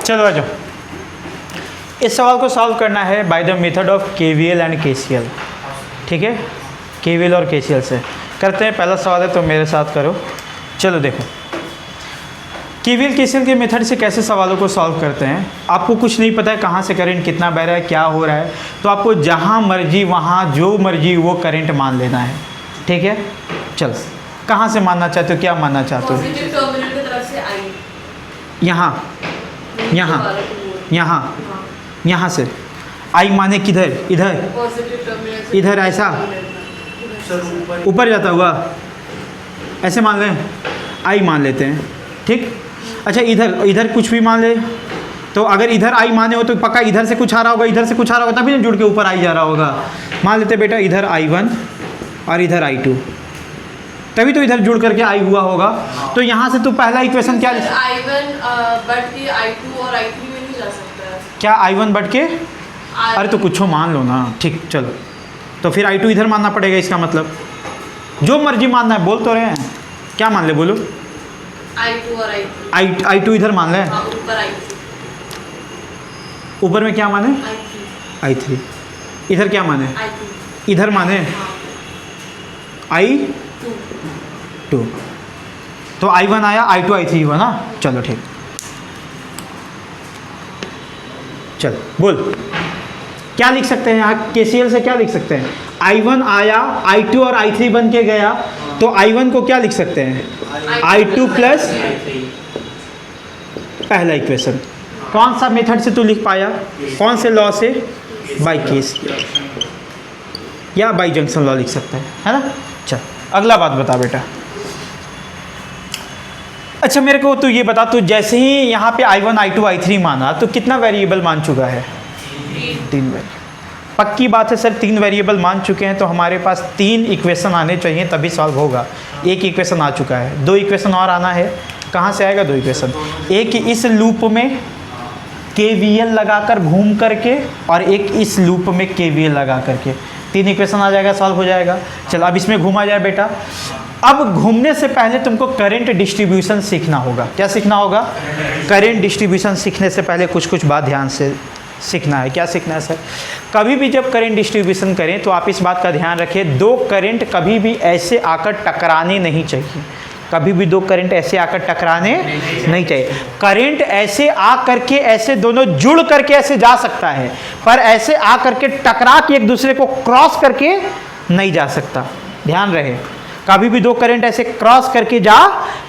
चलो आ जाओ। इस सवाल को सॉल्व करना है by the method of KVL and KCL, ठीक है। KVL और KCL से करते हैं। पहला सवाल है तो मेरे साथ करो। चलो देखो, KVL KCL के मेथड से कैसे सवालों को सॉल्व करते हैं। आपको कुछ नहीं पता है कहाँ से करंट कितना बह रहा है, क्या हो रहा है, तो आपको जहाँ मर्जी वहाँ जो मर्जी वो करंट मान लेना है, ठीक है। चल, कहाँ से मानना चाहते हो, क्या मानना चाहते हो? पॉजिटिव टर्मिनल की तरफ से आई, यहाँ यहाँ यहाँ हाँ, यहाँ से आई माने किधर, इधर पॉजिटिव टर्मिनल से इधर ऐसा ऊपर जाता हुआ, ऐसे मान लें, आई मान लेते हैं, ठीक। अच्छा इधर इधर कुछ भी मान ले, तो अगर इधर आई माने हो तो पक्का इधर से कुछ आ रहा होगा, इधर से कुछ आ रहा होगा, तभी ना जुड़ के ऊपर आई जा रहा होगा। मान लेते बेटा इधर I1 और इधर I2, तभी तो इधर जुड़ करके आई हुआ होगा। तो यहाँ से तो पहला इक्वेशन क्या लिख, I1 बढ़ के I2 और I3 में नहीं जा सकता है क्या I1 बढ़ के, अरे तो कुछ मान लो ना, ठीक। चलो तो फिर I2 इधर मानना पड़ेगा, इसका मतलब जो मर्जी मानना है, बोल तो रहे हैं, क्या मान ले बोलो। I2 और I3 I2 इधर मान लें, हाँ, ऊपर I3, ऊपर में क्या माने, I3 I3, इधर क्या माने, I2 इधर माने हाँ, I2, तो I1 आया, I2 I3 हुआ ना। चलो ठीक, चल बोल क्या लिख सकते हैं यहाँ KCL से, क्या लिख सकते हैं। I1 आया, I2 और I3 बन के गया, तो I1 को क्या लिख सकते हैं, I2 प्लस पहला इक्वेशन। कौन सा मेथड से तू लिख पाया, कौन से लॉ से, बाय KCL या बाय जंक्शन लॉ लिख सकते है ना। चल अगला बात बता बेटा। अच्छा मेरे को तू ये बता, तू जैसे ही यहाँ पे I1 I2 I3 माना तो कितना वेरिएबल मान चुका है, 3 वेरिएबल। पक्की बात है सर, 3 वेरिएबल मान चुके हैं तो हमारे पास 3 इक्वेशन आने चाहिए तभी सॉल्व होगा। एक इक्वेशन आ चुका है, 2 इक्वेशन और आना है। कहाँ से आएगा 2 इक्वेशन? एक इस लूप में KVL लगाकर घूम करके और एक इस लूप में KVL लगा करके, 3 इक्वेशन आ जाएगा, सॉल्व हो जाएगा। चलो अब इसमें घूमा जाए बेटा। अब घूमने से पहले तुमको करंट डिस्ट्रीब्यूशन सीखना होगा। क्या सीखना होगा? करंट डिस्ट्रीब्यूशन सीखने से पहले कुछ बात ध्यान से सीखना है। क्या सीखना है सर? कभी भी जब करंट डिस्ट्रीब्यूशन करें तो आप इस बात का ध्यान रखें, 2 करंट कभी भी ऐसे आकर टकराने नहीं चाहिए। कभी भी 2 करंट ऐसे आकर टकराने नहीं चाहिए। करंट ऐसे आ करके ऐसे दोनों जुड़ करके ऐसे जा सकता है, पर ऐसे आ करके टकरा के एक दूसरे को क्रॉस करके नहीं जा सकता। ध्यान रहे, कभी भी 2 करंट ऐसे क्रॉस करके जा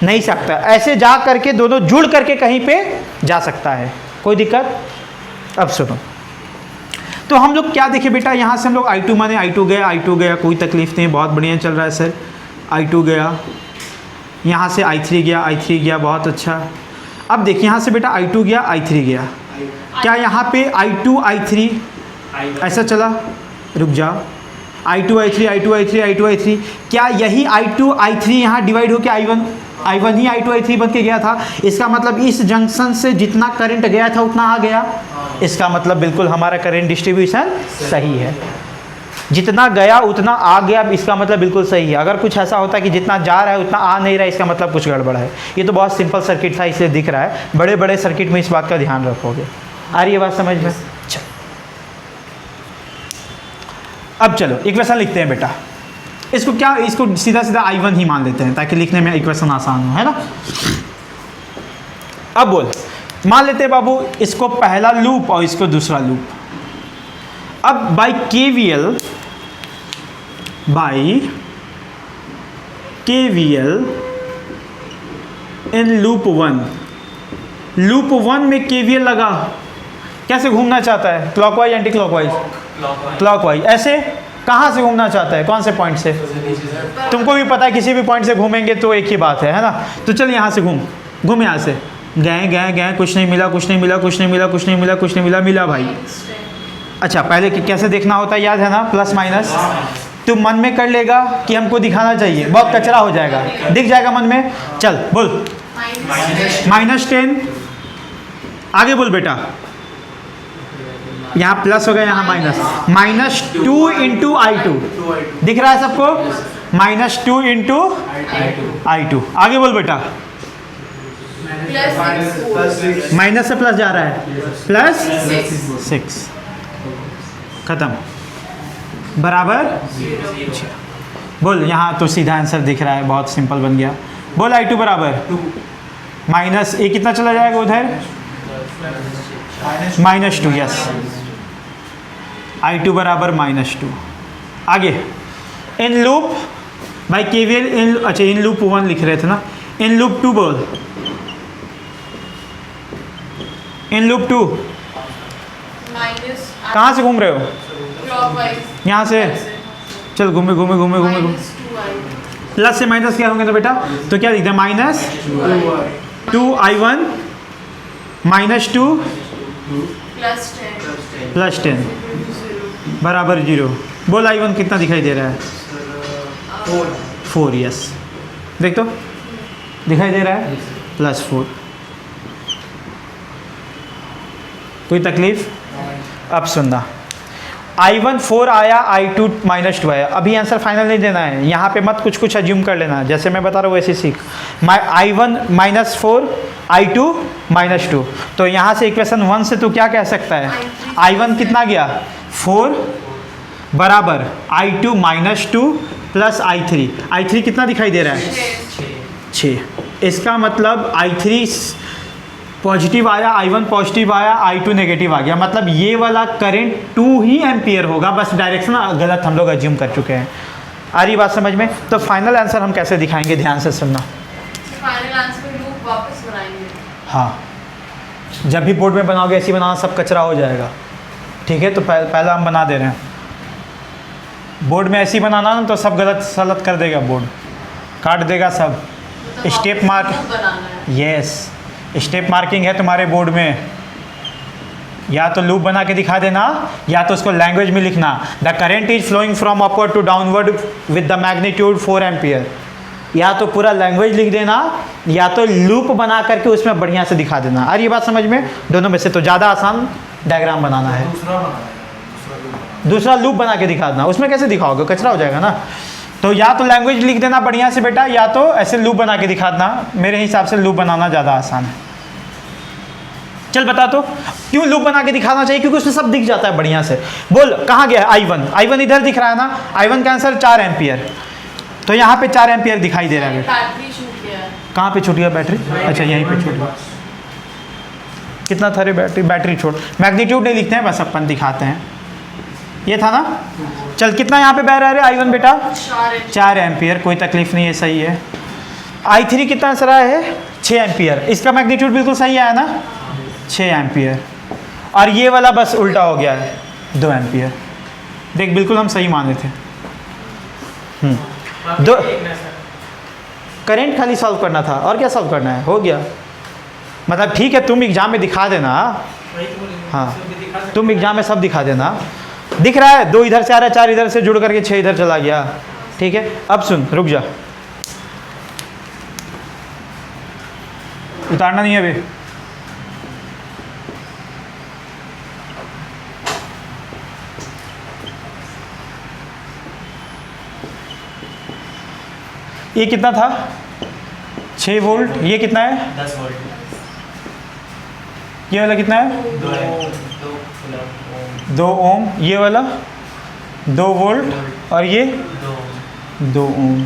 नहीं सकता, ऐसे जा करके दोनों जुड़ करके कहीं पे जा सकता है। कोई दिक्कत? अब सुनो, तो हम लोग क्या देखे बेटा, यहाँ से हम लोग I2 माने I2 गया, कोई तकलीफ नहीं, बहुत बढ़िया चल रहा है सर। I2 गया, यहाँ से I3 गया, बहुत अच्छा। अब देखिए यहाँ से बेटा I2 गया, I3 गया, क्या यहाँ पे I2 I3 ऐसा चला? रुक जाओ, I2 I3, क्या यही I2 I3 यहाँ डिवाइड होकर I1 ही I2 I3 बन के गया था? इसका मतलब इस जंक्शन से जितना करंट गया था उतना आ गया। इसका मतलब बिल्कुल हमारा करंट डिस्ट्रीब्यूशन सही है, जितना गया उतना आ गया, इसका मतलब बिल्कुल सही है। अगर कुछ ऐसा होता है कि जितना जा रहा है उतना आ नहीं रहा है, इसका मतलब कुछ गड़बड़ है। ये तो बहुत सिंपल सर्किट था इसलिए दिख रहा है, बड़े बड़े सर्किट में इस बात का ध्यान रखोगे। आ रही है बात समझ में? चलो अब चलो इक्वेशन लिखते हैं बेटा। इसको सीधा I1 ही मान लेते हैं ताकि लिखने में इक्वेशन आसान हो, है ना। अब बोल, मान लेते हैं बाबू इसको पहला लूप और इसको दूसरा लूप। अब बाई KVL इन लूप 1 में KVL लगा, कैसे घूमना चाहता है? Clockwise anti clockwise? क्लॉकवाइज। ऐसे कहाँ से घूमना चाहता है? कौन से पॉइंट से? तुमको भी पता है किसी भी पॉइंट से घूमेंगे तो एक ही बात है ना। तो चल यहाँ से घूम यहाँ से, गए, कुछ नहीं मिला, मिला भाई। अच्छा पहले कैसे देखना होता है याद है ना? Plus minus. तू मन में कर लेगा कि हमको दिखाना चाहिए, बहुत कचरा हो जाएगा, दिख जाएगा मन में। चल बोल, -10। आगे बोल बेटा, यहाँ प्लस हो गया, यहाँ माइनस। -2 इंटू I2 दिख रहा है सबको? -2 इंटू I2। आगे बोल बेटा, माइनस से प्लस जा रहा है, +6 खत्म, बराबर। बोल, यहाँ तो सीधा आंसर दिख रहा है, बहुत सिंपल बन गया। बोल I2 बराबर माइनस, ये कितना चला जाएगा उधर? -2, यस। I2 बराबर -2। आगे इन लूप भाई KVL इन लूप 1 लिख रहे थे ना, इन लूप 2 बोल, इन लूप 2 कहाँ से घूम रहे हो? यहाँ से। चल घूमे। प्लस से माइनस क्या होंगे तो बेटा, तो क्या लिखते हैं? -2I1 -2 +10 बराबर 0। बोल I1 कितना दिखाई दे रहा है? 4, यस। देख तो दिखाई दे रहा है, +4। कोई तकलीफ? अब सुनना, I1 4 आया, I2 -2 आया। अभी आंसर फाइनल नहीं देना है, यहाँ पे मत कुछ अज्यूम कर लेना, जैसे मैं बता रहा हूँ वैसे सीख। I1 -4 I2 -2, तो यहाँ से इक्वेशन 1 से तू क्या कह सकता है? I1 कितना गया? 4 बराबर I2 -2 प्लस I3 कितना दिखाई दे रहा है? 6। इसका मतलब I3 पॉजिटिव आया, I1 पॉजिटिव आया, I2 नेगेटिव आ गया, मतलब ये वाला करंट 2 ही एम्पियर होगा, बस डायरेक्शन गलत हम लोग अज्यूम कर चुके हैं। आ रही बात समझ में? तो फाइनल आंसर हम कैसे दिखाएंगे, ध्यान से सुनना। फाइनल आंसर लूप वापस बनाएंगे। हाँ, जब भी बोर्ड में बनाओगे ऐसे बनाना, सब कचरा हो जाएगा, ठीक है। तो पहला हम बना दे रहे हैं, बोर्ड में ऐसे ही बनाना ना तो सब गलत सलत कर देगा, बोर्ड काट देगा सब। Step mark, yes, step marking है तुम्हारे बोर्ड में, या तो लूप बना के दिखा देना या तो उसको लैंग्वेज में लिखना। The current is flowing from upward to downward with the magnitude 4 ampere. या तो पूरा लैंग्वेज लिख देना या तो लूप बना करके उसमें बढ़िया से दिखा देना। और ये बात समझ में, दोनों में से तो ज़्यादा आसान डायग्राम बनाना है। दूसरा लूप बना के दिखा देना, उसमें कैसे दिखाओगे, कचरा हो जाएगा ना। तो या तो लैंग्वेज लिख देना बढ़िया से बेटा, या तो ऐसे लूप बना के दिखा देना। मेरे हिसाब से लूप बनाना ज़्यादा आसान है। चल बता तो क्यों लूप बना के दिखाना चाहिए, क्योंकि उसमें सब दिख जाता है बढ़िया से। बोल कहाँ गया I1, I1 इधर दिख रहा है ना। I1 का आंसर 4 एम्पियर, तो यहाँ पे 4 एम्पियर दिखाई दे रहा है। बैटरी छूट गया है। कहाँ पे छूट गया बैटरी? अच्छा यहीं पे छूट गया। कितना था रे बैटरी? बैटरी छोड़, मैग्नीट्यूड नहीं लिखते हैं, बस अपन दिखाते हैं। ये था ना। चल कितना यहाँ पे बह रहा है I1 बेटा? 4 एम्पियर, कोई तकलीफ नहीं है, सही है। I3 कितना आंसर आया है? 6 एम्पियर। इसका मैग्नीट्यूड बिल्कुल सही आया ना, 6 एम्पियर। और ये वाला बस उल्टा हो गया है, 2 एम्पियर। देख बिल्कुल हम सही माने थे। दो करेंट खाली सॉल्व करना था, और क्या सॉल्व करना है, हो गया। मतलब ठीक है, तुम एग्जाम में दिखा देना। हाँ तुम एग्जाम में सब दिखा देना। दिख रहा है 2 इधर से आ रहा है, 4 इधर से जुड़ करके 6 इधर चला गया। ठीक है, अब सुन, रुक जा, उतारना नहीं है अभी। ये कितना था? 6 वोल्ट। ये कितना है? 10 वोल्ट। ये वाला कितना है? 2 ओम। ये वाला 2 वोल्ट, और ये 2 ओम।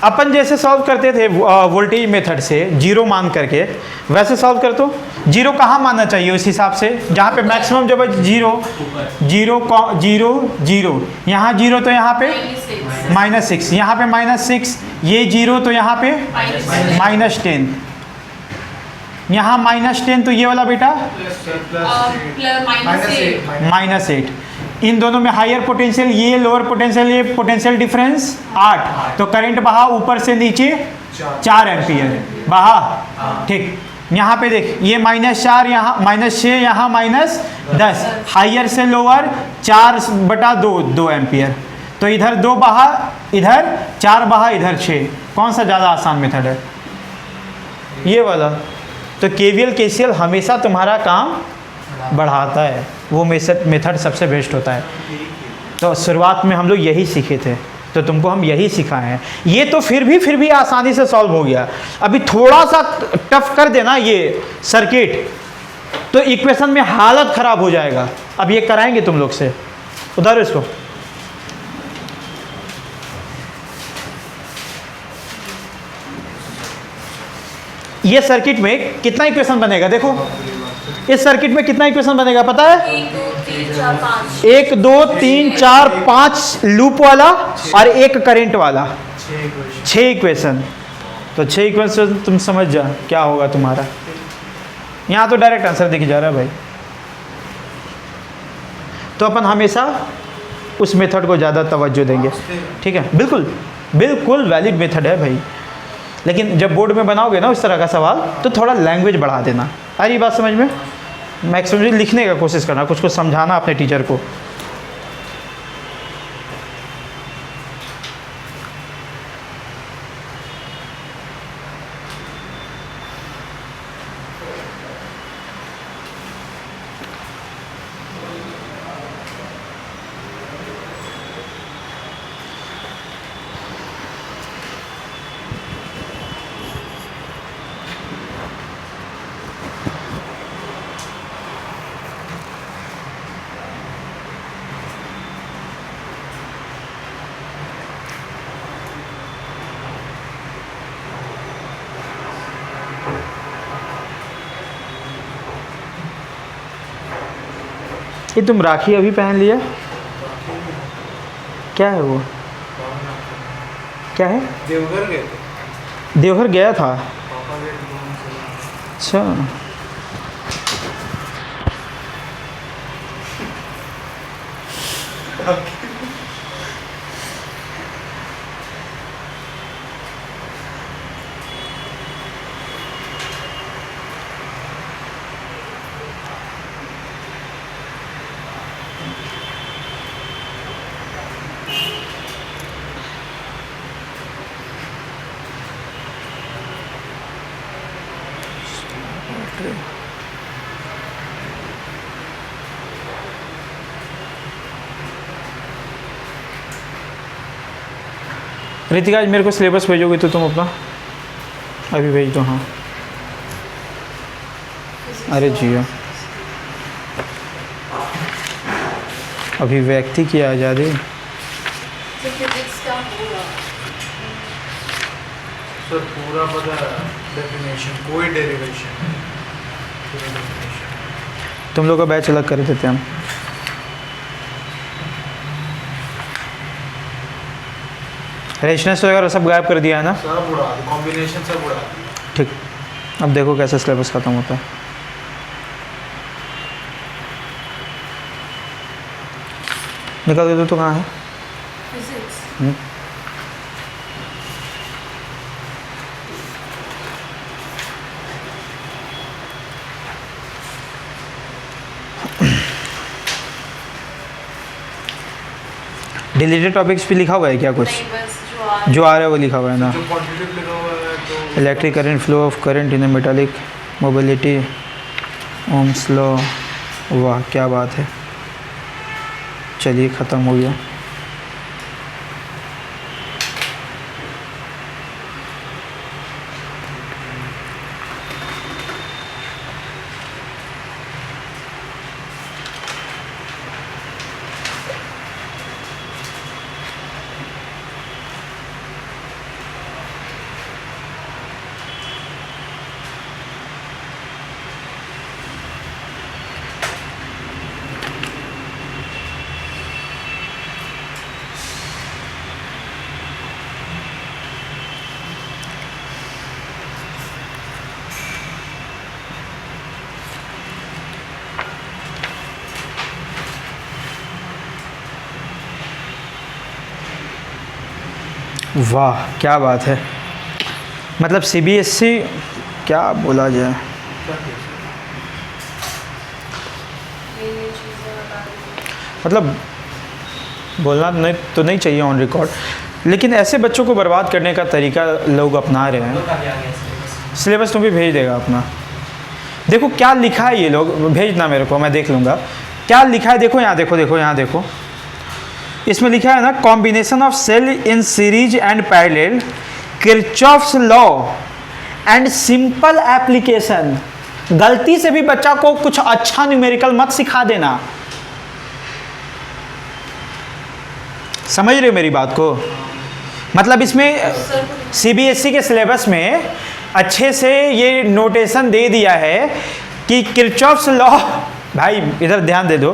अपन जैसे सॉल्व करते थे वोल्टेज मेथड से जीरो मान करके, वैसे सॉल्व कर। तो जीरो कहाँ मानना चाहिए उस हिसाब से, जहाँ पे मैक्सिमम जब जीरो जीरो जीरो जीरो, यहाँ जीरो तो यहाँ पे -6, यहाँ पे -6, ये जीरो तो यहाँ पे -10, यहाँ -10, तो ये वाला बेटा -8। इन दोनों में हायर पोटेंशियल, ये लोअर पोटेंशियल, ये पोटेंशियल डिफरेंस 8, तो करंट बहा ऊपर से नीचे 4 एम्पियर बहा। ठीक, यहाँ पे देख, ये -4, यहाँ -6, यहाँ -10, हायर से लोअर 4/2, 2 एम्पियर। तो इधर 2 बहा, इधर 4 बहा, इधर 6। कौन सा ज़्यादा आसान मेथड है? ये वाला। तो KVL KCL हमेशा तुम्हारा काम बढ़ाता है, वो मेथड सबसे बेस्ट होता है। तो शुरुआत में हम लोग यही सीखे थे, तो तुमको हम यही सिखाए हैं। ये तो फिर भी आसानी से सॉल्व हो गया। अभी थोड़ा सा टफ कर देना ये सर्किट, तो इक्वेशन में हालत ख़राब हो जाएगा। अब ये कराएंगे तुम लोग से, उधर इसको। ये सर्किट में कितना इक्वेशन बनेगा देखो, इस सर्किट में कितना इक्वेशन बनेगा पता है? 1 2 3 4 5 लूप वाला और 1 करंट वाला, 6 इक्वेशन। तो 6 इक्वेशन तुम समझ जा क्या होगा तुम्हारा। यहाँ तो डायरेक्ट आंसर दिख जा रहा है भाई। तो अपन हमेशा उस मेथड को ज़्यादा तवज्जो देंगे। ठीक है, बिल्कुल वैलिड मेथड है भाई। लेकिन जब बोर्ड में बनाओगे ना उस तरह का सवाल, तो थोड़ा लैंग्वेज बढ़ा देना। आ रही बात समझ में? मैक्सिमम लिखने का कोशिश करना, कुछ समझाना अपने टीचर को। ये तुम राखी अभी पहन लिया, क्या है वो? क्या है? देवघर गए थे। देवघर गया था। पापा गए थे। अच्छा, रितिका आज मेरे को सिलेबस भेजोगे तो तुम अपना अभी भेज दो। हाँ अरे जियो, अभिव्यक्ति की आज़ादी। तो फिजिक्स का होगा। सर पूरा पता डेफिनेशन, कोई डेरिवेशन, पूरा डेफिनेशन। तुम लोग का बैच अलग कर देते हम। रेशनेस वगैरह सब गायब कर दिया है ना? सब उड़ा दी, कॉम्बिनेशन सब उड़ा दी। ठीक, अब देखो कैसे सिलेबस ख़त्म होता है। निकाल दे दो तो कहाँ है? फिजिक्स डिलीटेड टॉपिक्स भी लिखा हुआ है क्या कुछ? नहीं, बस जो आ रहा है वो लिखा हुआ है ना? जो क्वांटिटेटिव लिखा हुआ है तो electric current, flow of current in A metallic, mobility, Ohm's law. वाह क्या बात है, चलिए ख़त्म हो गया। वाह क्या बात है, मतलब सीबीएसई क्या बोला जाए। ये चीज़ें बता रही मतलब बोलना नहीं तो नहीं चाहिए ऑन रिकॉर्ड, लेकिन ऐसे बच्चों को बर्बाद करने का तरीका लोग अपना रहे हैं। लोग आगे आ गया सिलेबस। सिलेबस तुम भी भेज देगा अपना। देखो क्या लिखा है, ये लोग भेजना मेरे को, मैं देख लूँगा क्या लिखा है। देखो यहाँ देखो, देखो यहाँ देखो, इसमें लिखा है ना, combination of cell in series and parallel, Kirchhoff's law and simple application. गलती से भी बच्चा को कुछ अच्छा न्यूमेरिकल मत सिखा देना, समझ रहे हो मेरी बात को? मतलब इसमें सीबीएसई के सिलेबस में अच्छे से ये नोटेशन दे दिया है कि किरचॉफ्स लॉ, भाई इधर ध्यान दे दो,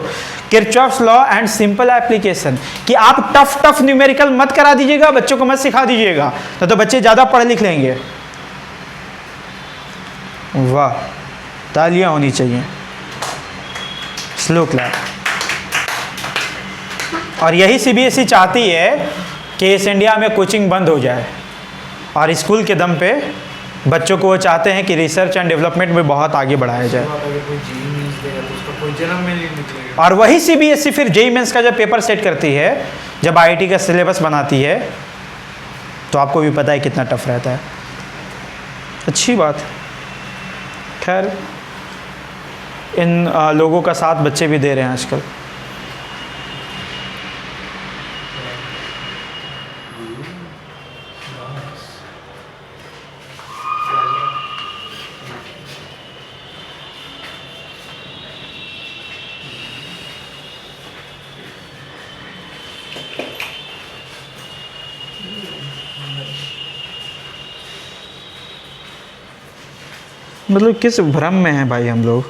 Kirchhoff's law and simple application, कि आप टफ न्यूमेरिकल मत करा दीजिएगा, बच्चों को मत सिखा दीजिएगा, तो बच्चे ज़्यादा पढ़ लिख लेंगे। वाह, तालियां होनी चाहिए, स्लो क्लैप। और यही सीबीएसई चाहती है कि इस इंडिया में कोचिंग बंद हो जाए, और स्कूल के दम पे बच्चों को वो चाहते हैं कि रिसर्च एंड डेवलपमेंट में बहुत आगे बढ़ाया जाए। अगर कोई जेईई मेंस देगा तो उसका कोई जन्म में नहीं निकलेगा। और वही सीबीएसई फिर जेईई मेंस का जब पेपर सेट करती है, जब आईआईटी का सिलेबस बनाती है, तो आपको भी पता है कितना टफ रहता है। अच्छी बात है, खैर इन लोगों का साथ बच्चे भी दे रहे हैं आजकल। मतलब किस भ्रम में हैं भाई हम लोग।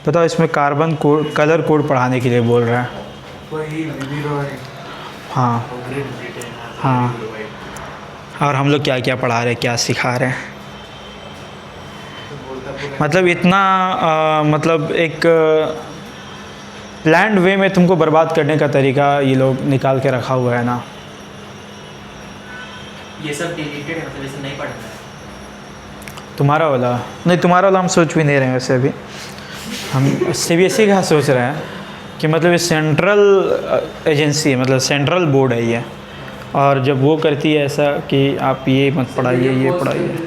बताओ, इसमें कार्बन कोड, कलर कोड पढ़ाने के लिए बोल रहा है। वही वीवी रॉय हाँ और ग्रेट ब्रिटेन, हाँ, और हम लोग क्या क्या पढ़ा रहे हैं, क्या सिखा रहे हैं। मतलब इतना मतलब एक प्लान्ड वे में तुमको बर्बाद करने का तरीका ये लोग निकाल के रखा हुआ है ना। ये सब डिलीटेड है, मतलब इसे नहीं पढ़ना है। तुम्हारा वाला नहीं, तुम्हारा वाला हम सोच भी नहीं रहे हैं वैसे। अभी हम सीबीएसई का सोच रहे हैं कि मतलब ये सेंट्रल एजेंसी है, मतलब सेंट्रल बोर्ड है ये, और जब वो करती है ऐसा कि आप ये मत पढ़ाइए, ये पढ़ाइए।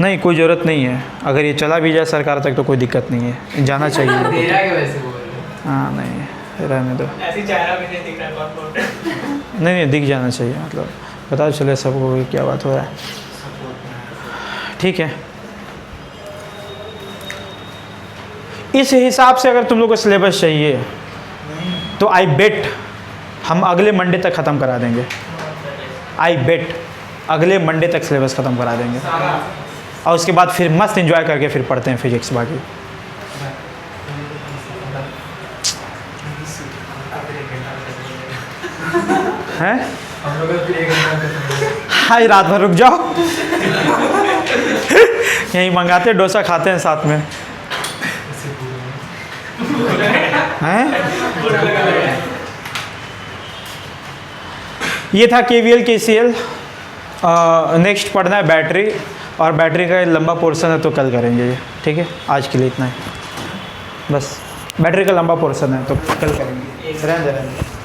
नहीं, कोई ज़रूरत नहीं है। अगर ये चला भी जाए सरकार तक तो कोई दिक्कत नहीं है, जाना चाहिए। तेरा के वैसे बोल रहे हो? हाँ नहीं, रहने दो। ऐसी चेहरा भी नहीं दिख रहा कौन कौन। नहीं नहीं, दिख जाना चाहिए, मतलब पता चले सबको कि क्या बात हो रहा है। ठीक है, इस हिसाब से अगर तुम लोग को सिलेबस चाहिए तो आई बेट हम अगले मंडे तक ख़त्म करा देंगे। आई बेट अगले मंडे तक सिलेबस ख़त्म करा देंगे, और उसके बाद फिर मस्त एंजॉय करके फिर पढ़ते हैं फिजिक्स बाकी। हैं? हम लोग का फिर 1 घंटा खत्म। हाय, रात भर रुक जाओ। यहीं मंगाते डोसा खाते हैं साथ में। हैं? ये था KVL KCL। नेक्स्ट पढ़ना है बैटरी, और बैटरी का लंबा पोर्शन है तो कल करेंगे ये। ठीक है, आज के लिए इतना ही बस। बैटरी का लंबा पोर्शन है तो कल करेंगे। रहने दे।